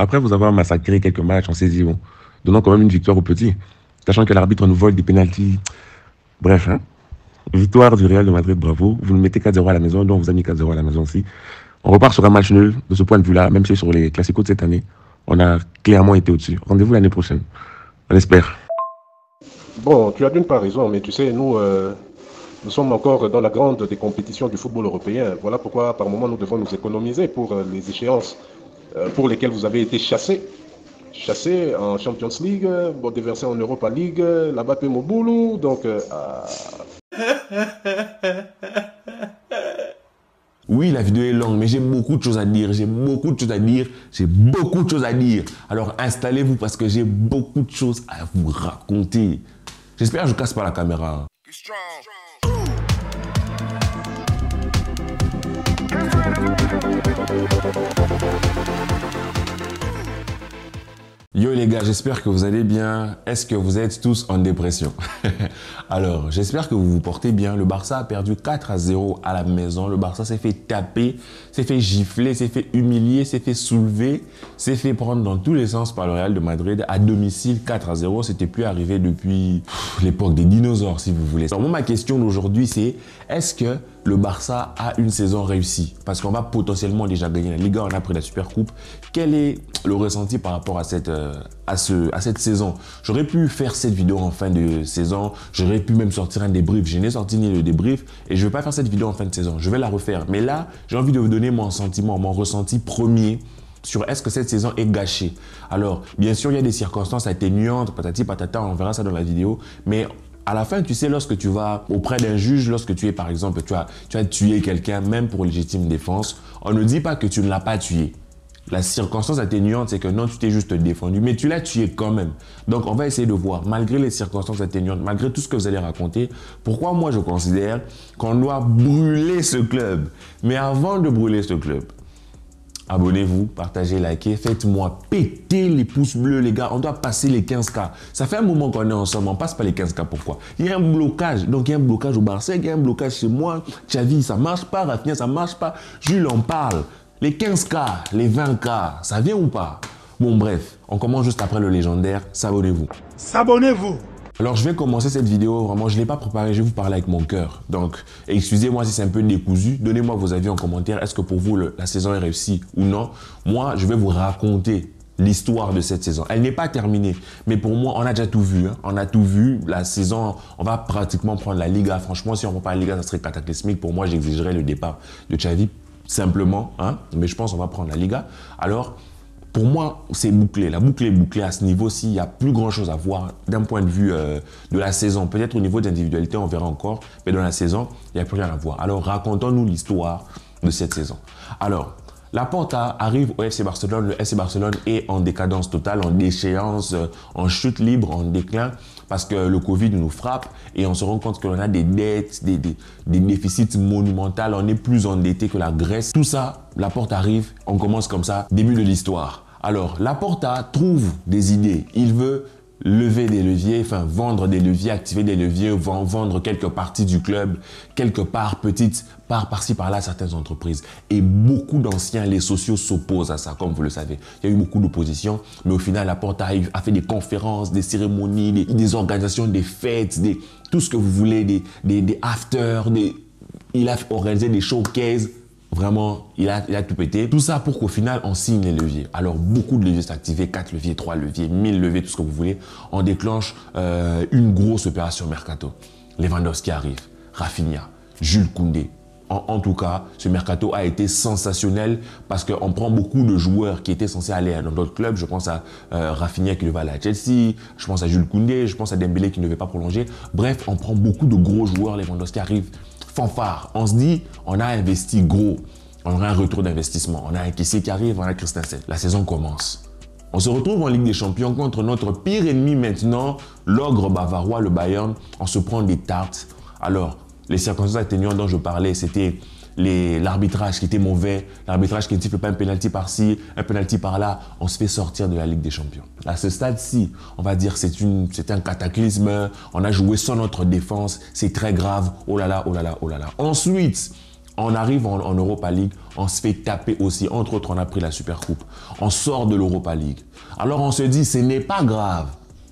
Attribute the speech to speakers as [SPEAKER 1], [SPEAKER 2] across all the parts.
[SPEAKER 1] Après vous avoir massacré quelques matchs, on s'est dit, bon, donnons quand même une victoire aux petits, sachant que l'arbitre nous vole des pénaltys. Bref, hein. Victoire du Real de Madrid, bravo. Vous nous mettez 4-0 à la maison, donc on vous a mis 4-0 à la maison aussi. On repart sur un match nul de ce point de vue-là, même si sur les classicos de cette année, on a clairement été au-dessus. Rendez-vous l'année prochaine. On espère.
[SPEAKER 2] Bon, tu as d'une part raison, mais tu sais, nous sommes encore dans la grande des compétitions du football européen. Voilà pourquoi, par moment, nous devons nous économiser pour les échéances pour lesquelles vous avez été chassés. Chassés en Champions League, bon, déversés en Europa League, là-bas, Moboulou. Donc,
[SPEAKER 3] Oui, la vidéo est longue, mais j'ai beaucoup de choses à dire, j'ai beaucoup de choses à dire, j'ai beaucoup de choses à dire. Alors installez-vous parce que j'ai beaucoup de choses à vous raconter. J'espère que je ne casse pas la caméra. Yo les gars, j'espère que vous allez bien. Est-ce que vous êtes tous en dépression? Alors, j'espère que vous vous portez bien. Le Barça a perdu 4-0 à la maison. Le Barça s'est fait taper, s'est fait gifler, s'est fait humilier, s'est fait soulever, s'est fait prendre dans tous les sens par le Real de Madrid. À domicile, 4-0, c'était plus arrivé depuis l'époque des dinosaures, si vous voulez. Alors moi, ma question d'aujourd'hui, c'est est-ce que le Barça a une saison réussie? Parce qu'on va potentiellement déjà gagner la Liga, on a pris la Supercoupe. Quel est le ressenti par rapport à cette saison? J'aurais pu faire cette vidéo en fin de saison, j'aurais pu même sortir un débrief. Je n'ai sorti ni le débrief et je ne vais pas faire cette vidéo en fin de saison. Je vais la refaire. Mais là, j'ai envie de vous donner mon sentiment, mon ressenti premier sur est-ce que cette saison est gâchée. Alors, bien sûr, il y a des circonstances atténuantes, patati patata, on verra ça dans la vidéo, mais à la fin, tu sais, lorsque tu vas auprès d'un juge, lorsque tu es, par exemple, tu as tué quelqu'un, même pour légitime défense, on ne dit pas que tu ne l'as pas tué. La circonstance atténuante, c'est que non, tu t'es juste défendu, mais tu l'as tué quand même. Donc, on va essayer de voir, malgré les circonstances atténuantes, malgré tout ce que vous allez raconter, pourquoi moi, je considère qu'on doit brûler ce club. Mais avant de brûler ce club, abonnez-vous, partagez, likez, faites-moi péter les pouces bleus, les gars. On doit passer les 15K. Ça fait un moment qu'on est ensemble, on passe pas les 15K. Pourquoi? Il y a un blocage. Donc, il y a un blocage au Barça, il y a un blocage chez moi. Xavi, ça marche pas. Rafinha, ça marche pas. Jules en parle. Les 15K, les 20K, ça vient ou pas? Bon, bref, on commence juste après le légendaire. S'abonnez-vous.
[SPEAKER 4] S'abonnez-vous.
[SPEAKER 3] Alors, je vais commencer cette vidéo, vraiment, je ne l'ai pas préparée, je vais vous parler avec mon cœur. Donc, excusez-moi si c'est un peu décousu, donnez-moi vos avis en commentaire. Est-ce que pour vous, la saison est réussie ou non? Moi, je vais vous raconter l'histoire de cette saison. Elle n'est pas terminée, mais pour moi, on a déjà tout vu. Hein. On a tout vu. La saison, on va pratiquement prendre la Liga. Franchement, si on ne prend pas la Liga, ça serait cataclysmique. Pour moi, j'exigerais le départ de Xavi, simplement. Hein. Mais je pense qu'on va prendre la Liga. Alors, pour moi, c'est bouclé. La boucle est bouclée à ce niveau-ci. Il n'y a plus grand-chose à voir d'un point de vue de la saison. Peut-être au niveau d'individualité, on verra encore. Mais dans la saison, il n'y a plus rien à voir. Alors, racontons-nous l'histoire de cette saison. Alors, Laporta arrive au FC Barcelone. Le FC Barcelone est en décadence totale, en déchéance, en chute libre, en déclin, parce que le Covid nous frappe et on se rend compte que l'on a des dettes, des déficits monumentaux. On est plus endetté que la Grèce. Tout ça, Laporta arrive, on commence comme ça, début de l'histoire. Alors, Laporta trouve des idées. Il veut lever des leviers, enfin vendre des leviers, activer des leviers, vendre quelques parties du club, quelque part, petites parts par-ci par-là à certaines entreprises. Et beaucoup d'anciens, les sociaux s'opposent à ça, comme vous le savez. Il y a eu beaucoup d'opposition, mais au final, Laporta a fait des conférences, des cérémonies, des organisations, des fêtes, tout ce que vous voulez, des afters, il a organisé des showcases. Vraiment, il a tout pété. Tout ça pour qu'au final, on signe les leviers. Alors, beaucoup de leviers sont activés, 4 leviers, 3 leviers, 1000 leviers, tout ce que vous voulez. On déclenche une grosse opération mercato. Lewandowski arrive, Rafinha, Jules Koundé. En tout cas, ce mercato a été sensationnel parce qu'on prend beaucoup de joueurs qui étaient censés aller dans d'autres clubs. Je pense à Rafinha qui devait aller à Chelsea, je pense à Jules Koundé, je pense à Dembélé qui ne devait pas prolonger. Bref, on prend beaucoup de gros joueurs. Lewandowski arrive. Fanfare. On se dit, on a investi gros. On aura un retour d'investissement. On a un Kessié qui arrive, on a Christensen. La saison commence. On se retrouve en Ligue des Champions contre notre pire ennemi maintenant, l'ogre bavarois, le Bayern. On se prend des tartes. Alors, les circonstances atténuantes dont je parlais, c'était l'arbitrage qui était mauvais, l'arbitrage qui ne siffle pas un penalty par-ci, un penalty par-là. On se fait sortir de la Ligue des Champions. À ce stade-ci, on va dire que c'est un cataclysme. On a joué sans notre défense. C'est très grave. Oh là là, oh là là, oh là là. Ensuite, On arrive en Europa League, on se fait taper aussi. Entre autres, on a pris la Super Coupe. On sort de l'Europa League. Alors on se dit, ce n'est pas grave.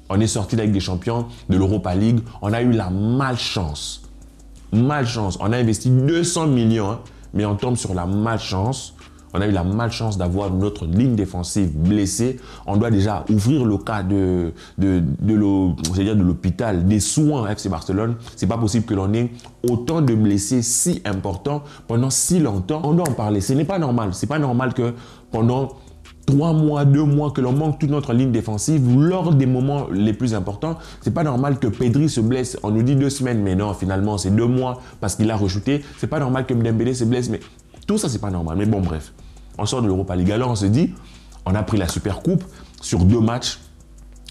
[SPEAKER 3] On est sorti de la Ligue des Champions, de l'Europa League. On a eu la malchance. Malchance. On a investi 200 millions, hein, mais on tombe sur la malchance. On a eu la malchance d'avoir notre ligne défensive blessée. On doit déjà ouvrir le cas de l'hôpital, des soins à FC Barcelone. C'est pas possible que l'on ait autant de blessés si importants pendant si longtemps. On doit en parler. Ce n'est pas normal. C'est pas normal que pendant 3 mois, 2 mois, que l'on manque toute notre ligne défensive lors des moments les plus importants. C'est pas normal que Pedri se blesse. On nous dit 2 semaines, mais non, finalement, c'est 2 mois parce qu'il a rechuté. C'est pas normal que Dembélé se blesse, mais tout ça, c'est pas normal. Mais bon, bref. On sort de l'Europa League. Alors, on se dit, on a pris la Super Coupe sur 2 matchs.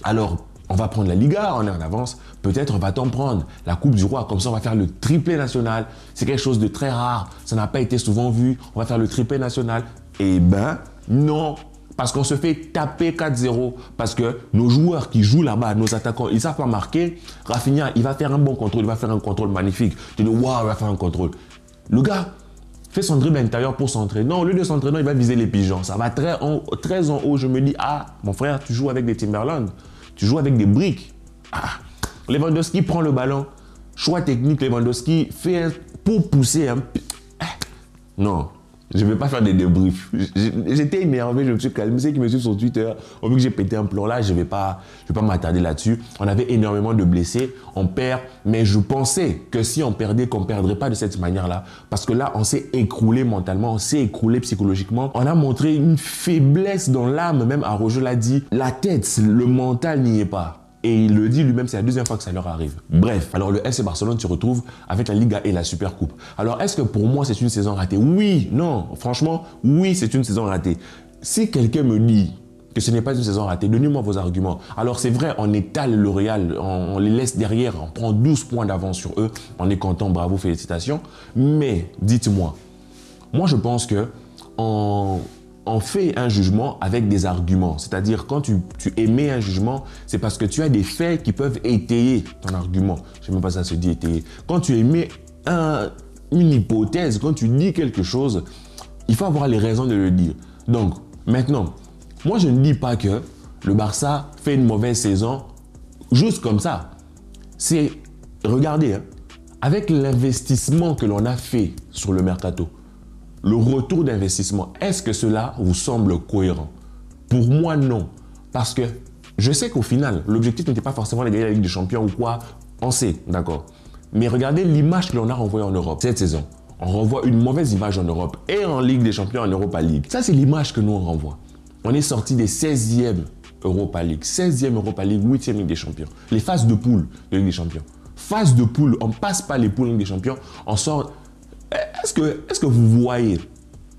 [SPEAKER 3] Alors, on va prendre la Liga, on est en avance. Peut-être on va t'en prendre la Coupe du Roi. Comme ça, on va faire le triplé national. C'est quelque chose de très rare. Ça n'a pas été souvent vu. On va faire le triplé national. Eh ben, non. Parce qu'on se fait taper 4-0. Parce que nos joueurs qui jouent là-bas, nos attaquants, ils ne savent pas marquer. Rafinha, il va faire un bon contrôle. Il va faire un contrôle magnifique. Tu dis, waouh, il va faire un contrôle. Le gars fait son dribble à l'intérieur pour s'entraîner. Non, au lieu de s'entraîner, il va viser les pigeons. Ça va très en haut. Je me dis, ah, mon frère, tu joues avec des Timberland. Tu joues avec des briques. Ah, Lewandowski prend le ballon. Choix technique, Lewandowski fait pour pousser un... Non. Je ne vais pas faire des débriefs. J'étais énervé, je me suis calmé. Ceux qui me suivent sur Twitter ont vu que j'ai pété un plomb là, je ne vais pas m'attarder là-dessus. On avait énormément de blessés, on perd, mais je pensais que si on perdait, qu'on ne perdrait pas de cette manière-là. Parce que là, on s'est écroulé mentalement, on s'est écroulé psychologiquement. On a montré une faiblesse dans l'âme, même Araujo l'a dit. La tête, le mental n'y est pas. Et il le dit lui-même, c'est la 2e fois que ça leur arrive. Bref, alors le FC Barcelone se retrouve avec la Liga et la Super Coupe. Alors, est-ce que pour moi, c'est une saison ratée? Oui, non, franchement, oui, c'est une saison ratée. Si quelqu'un me dit que ce n'est pas une saison ratée, donnez-moi vos arguments. Alors, c'est vrai, on étale le Real, on les laisse derrière, on prend 12 points d'avance sur eux. On est content, bravo, félicitations. Mais, dites-moi, moi, je pense que on fait un jugement avec des arguments. C'est-à-dire, quand tu émets un jugement, c'est parce que tu as des faits qui peuvent étayer ton argument. Je ne sais même pas si ça se dit étayer. Quand tu émets une hypothèse, quand tu dis quelque chose, il faut avoir les raisons de le dire. Donc, maintenant, moi, je ne dis pas que le Barça fait une mauvaise saison juste comme ça. C'est, regardez, hein, avec l'investissement que l'on a fait sur le mercato, le retour d'investissement, est-ce que cela vous semble cohérent? Pour moi, non. Parce que je sais qu'au final, l'objectif n'était pas forcément de gagner la Ligue des Champions ou quoi. On sait, d'accord. Mais regardez l'image que l'on a renvoyée en Europe cette saison. On renvoie une mauvaise image en Europe et en Ligue des Champions, en Europa League. Ça, c'est l'image que nous, on renvoie. On est sorti des 16e Europa League, 16e Europa League, 8e Ligue des Champions. Les phases de poule de Ligue des Champions. Phase de poule, on ne passe pas les poules de Ligue des Champions, on sort... Est-ce que vous voyez,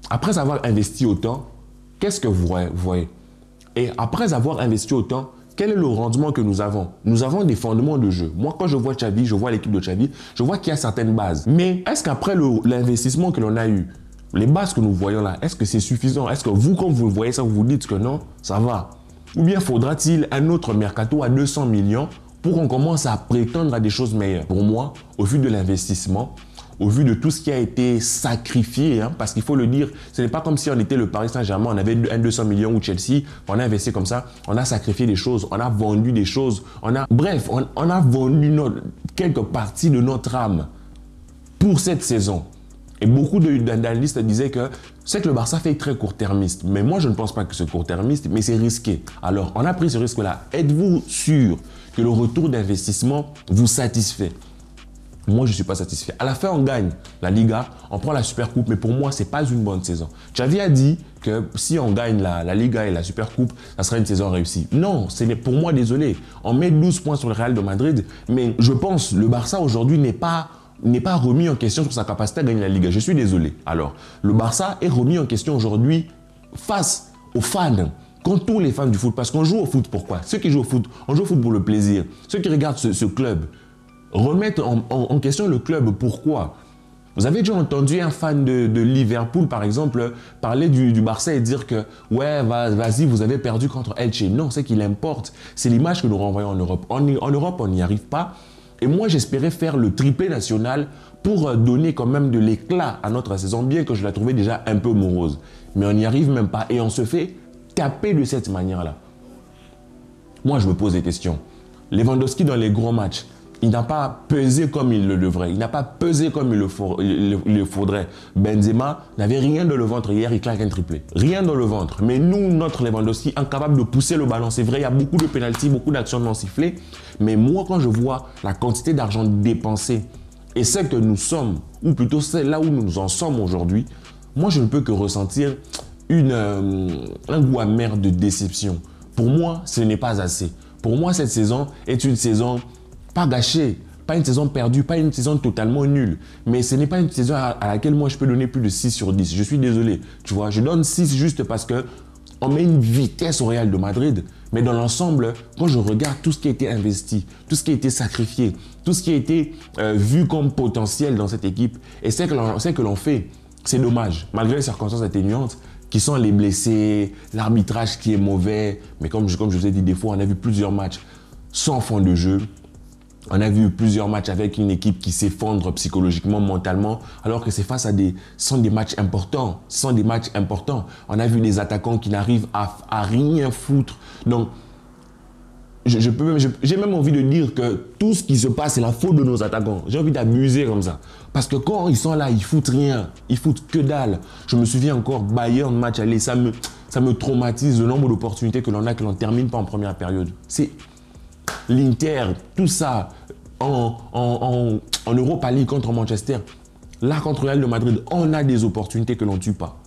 [SPEAKER 3] après avoir investi autant, qu'est-ce que vous voyez? Et après avoir investi autant, quel est le rendement que nous avons? Nous avons des fondements de jeu. Moi, quand je vois Xavi, je vois l'équipe de Xavi, je vois qu'il y a certaines bases. Mais est-ce qu'après l'investissement que l'on a eu, les bases que nous voyons là, est-ce que c'est suffisant? Est-ce que vous, quand vous voyez ça, vous vous dites que non, ça va? Ou bien faudra-t-il un autre mercato à 200 millions pour qu'on commence à prétendre à des choses meilleures? Pour moi, au vu de l'investissement, au vu de tout ce qui a été sacrifié, hein, parce qu'il faut le dire, ce n'est pas comme si on était le Paris Saint-Germain, on avait un 200 millions ou Chelsea, on a investi comme ça, on a sacrifié des choses, on a vendu des choses, on a vendu quelques parties de notre âme pour cette saison. Et beaucoup d'analystes disaient que c'est que le Barça fait très court-termiste. Mais moi, je ne pense pas que c'est court-termiste, mais c'est risqué. Alors, on a pris ce risque-là. Êtes-vous sûr que le retour d'investissement vous satisfait? Moi, je ne suis pas satisfait. À la fin, on gagne la Liga, on prend la Super Coupe, mais pour moi, ce n'est pas une bonne saison. Xavi a dit que si on gagne la Liga et la Super Coupe, ça sera une saison réussie. Non, pour moi, désolé. On met 12 points sur le Real de Madrid, mais je pense que le Barça aujourd'hui n'est pas remis en question sur sa capacité à gagner la Liga. Je suis désolé. Alors, le Barça est remis en question aujourd'hui face aux fans. Contre tous les fans du foot. Parce qu'on joue au foot, pourquoi? Ceux qui jouent au foot, on joue au foot pour le plaisir. Ceux qui regardent ce club remettent en question le club. Pourquoi? Vous avez déjà entendu un fan de Liverpool, par exemple, parler du Barça et dire que « Ouais, vas-y, vous avez perdu contre Elche ». Non, ce qu'il importe, c'est l'image que nous renvoyons en Europe. En Europe, on n'y arrive pas. Et moi, j'espérais faire le triplé national pour donner quand même de l'éclat à notre saison, bien que je la trouvais déjà un peu morose. Mais on n'y arrive même pas et on se fait taper de cette manière-là. Moi, je me pose des questions. Lewandowski, dans les gros matchs, il n'a pas pesé comme il le devrait. Il n'a pas pesé comme il le faudrait. Benzema n'avait rien dans le ventre hier, il claque un triplé. Rien dans le ventre. Mais nous, notre Lewandowski, incapable de pousser le ballon. C'est vrai, il y a beaucoup de pénaltys, beaucoup d'actions non sifflées. Mais moi, quand je vois la quantité d'argent dépensé et celle que nous sommes, ou plutôt celle là où nous en sommes aujourd'hui, moi, je ne peux que ressentir un goût amer de déception. Pour moi, ce n'est pas assez. Pour moi, cette saison est une saison pas gâchée, pas une saison perdue, pas une saison totalement nulle. Mais ce n'est pas une saison à laquelle moi je peux donner plus de 6 sur 10. Je suis désolé, tu vois. Je donne 6 juste parce qu'on met une vitesse au Real de Madrid. Mais dans l'ensemble, quand je regarde tout ce qui a été investi, tout ce qui a été sacrifié, tout ce qui a été vu comme potentiel dans cette équipe, et c'est que l'on fait, c'est dommage. Malgré les circonstances atténuantes, qui sont les blessés, l'arbitrage qui est mauvais. Mais comme je vous ai dit, des fois, on a vu plusieurs matchs sans fond de jeu. On a vu plusieurs matchs avec une équipe qui s'effondre psychologiquement, mentalement, alors que c'est face à ce sont des matchs importants. Ce sont des matchs importants. On a vu des attaquants qui n'arrivent à rien foutre. Donc, j'ai même envie de dire que tout ce qui se passe, c'est la faute de nos attaquants. J'ai envie d'abuser comme ça. Parce que quand ils sont là, ils foutent rien. Ils foutent que dalle. Je me souviens encore, Bayern, match aller, ça me traumatise le nombre d'opportunités que l'on a, que l'on ne termine pas en première période. C'est l'Inter, tout ça, en Europa League contre Manchester. Là, contre Real de Madrid, on a des opportunités que l'on ne tue pas.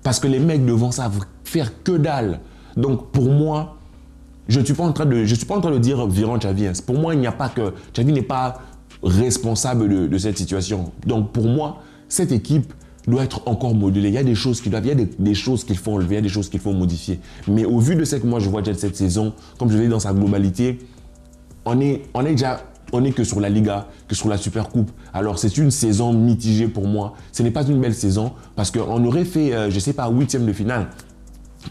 [SPEAKER 3] Parce que les mecs devant savent faire que dalle. Donc, pour moi, je ne suis pas en train de dire virons Xavi. Pour moi, il n'y a pas que Xavi n'est pas responsable de cette situation. Donc pour moi, cette équipe doit être encore modelée. Il y a des choses il y a des choses qu'il faut enlever, il y a des choses qu'il faut modifier. Mais au vu de ce que moi je vois déjà de cette saison, comme je l'ai dit dans sa globalité, on est que sur la Liga, que sur la Super Coupe. Alors c'est une saison mitigée pour moi. Ce n'est pas une belle saison parce qu'on aurait fait, je ne sais pas, 8e de finale.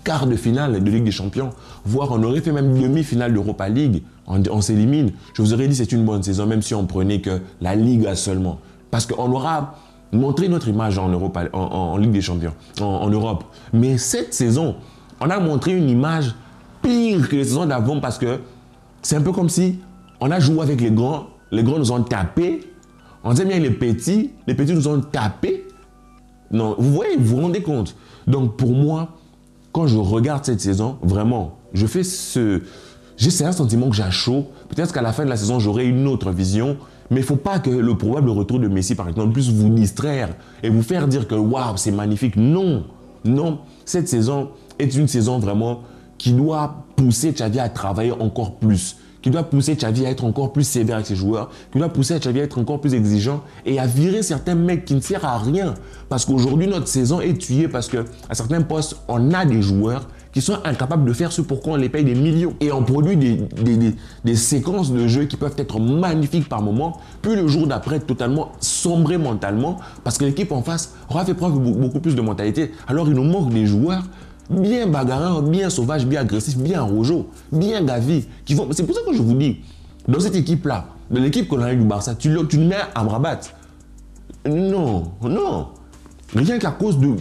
[SPEAKER 3] Quart de finale de Ligue des Champions, voire on aurait fait même demi-finale d'Europa League, on s'élimine. Je vous aurais dit c'est une bonne saison, même si on prenait que la Liga seulement. Parce qu'on aura montré notre image en Ligue des Champions, en Europe. Mais cette saison, on a montré une image pire que les saisons d'avant parce que c'est un peu comme si on a joué avec les grands nous ont tapés, on disait bien les petits nous ont tapés. Non, vous voyez, vous vous rendez compte. Donc pour moi, quand je regarde cette saison, vraiment, j'ai un sentiment que j'ai chaud. Peut-être qu'à la fin de la saison, j'aurai une autre vision. Mais il ne faut pas que le probable retour de Messi, par exemple, puisse vous distraire et vous faire dire que waouh, c'est magnifique. Non, non. Cette saison est une saison vraiment qui doit pousser Xavi à travailler encore plus, qui doit pousser Xavi à être encore plus sévère avec ses joueurs, qui doit pousser Xavi à être encore plus exigeant et à virer certains mecs qui ne servent à rien. Parce qu'aujourd'hui, notre saison est tuée parce qu'à certains postes, on a des joueurs qui sont incapables de faire ce pourquoi on les paye des millions. Et on produit des séquences de jeu qui peuvent être magnifiques par moment, puis le jour d'après, totalement sombré mentalement, parce que l'équipe en face aura fait preuve de beaucoup plus de mentalité. Alors il nous manque des joueurs bien bagarreurs, bien sauvages, bien agressifs, bien rojo, bien gavis. C'est pour ça que je vous dis, dans cette équipe-là, dans l'équipe qu'on a eu du Barça, tu le mets à Amrabat. Non, non. Rien qu'à cause de...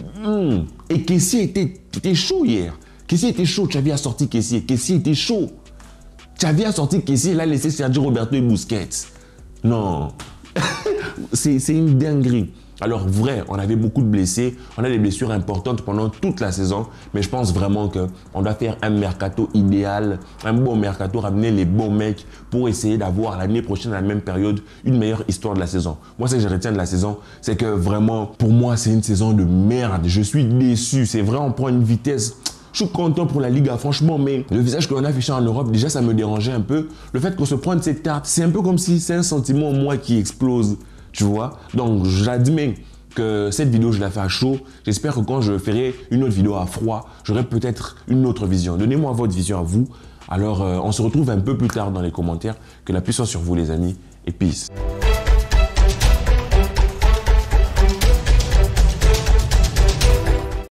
[SPEAKER 3] Et Kessie était chaud hier. Kessie était chaud, Xavi a sorti Kessie. Kessie était chaud. Xavi a sorti Kessie, il a laissé Sergio Roberto et Busquets. Non. C'est une dinguerie. Alors vrai, on avait beaucoup de blessés, on a des blessures importantes pendant toute la saison, mais je pense vraiment qu'on doit faire un mercato idéal, un bon mercato, ramener les bons mecs pour essayer d'avoir l'année prochaine, à la même période, une meilleure histoire de la saison. Moi, ce que je retiens de la saison, c'est que vraiment, pour moi, c'est une saison de merde. Je suis déçu, c'est vrai, on prend une vitesse... Je suis content pour la Liga, franchement, mais le visage que l'on a affiché en Europe, déjà, ça me dérangeait un peu. Le fait qu'on se prenne cette tarte, c'est un peu comme si c'est un sentiment en moi qui explose. Tu vois, donc j'admets que cette vidéo je la fais à chaud. J'espère que quand je ferai une autre vidéo à froid, j'aurai peut-être une autre vision. Donnez-moi votre vision à vous. Alors on se retrouve un peu plus tard dans les commentaires. Que la puissance sur vous les amis et peace.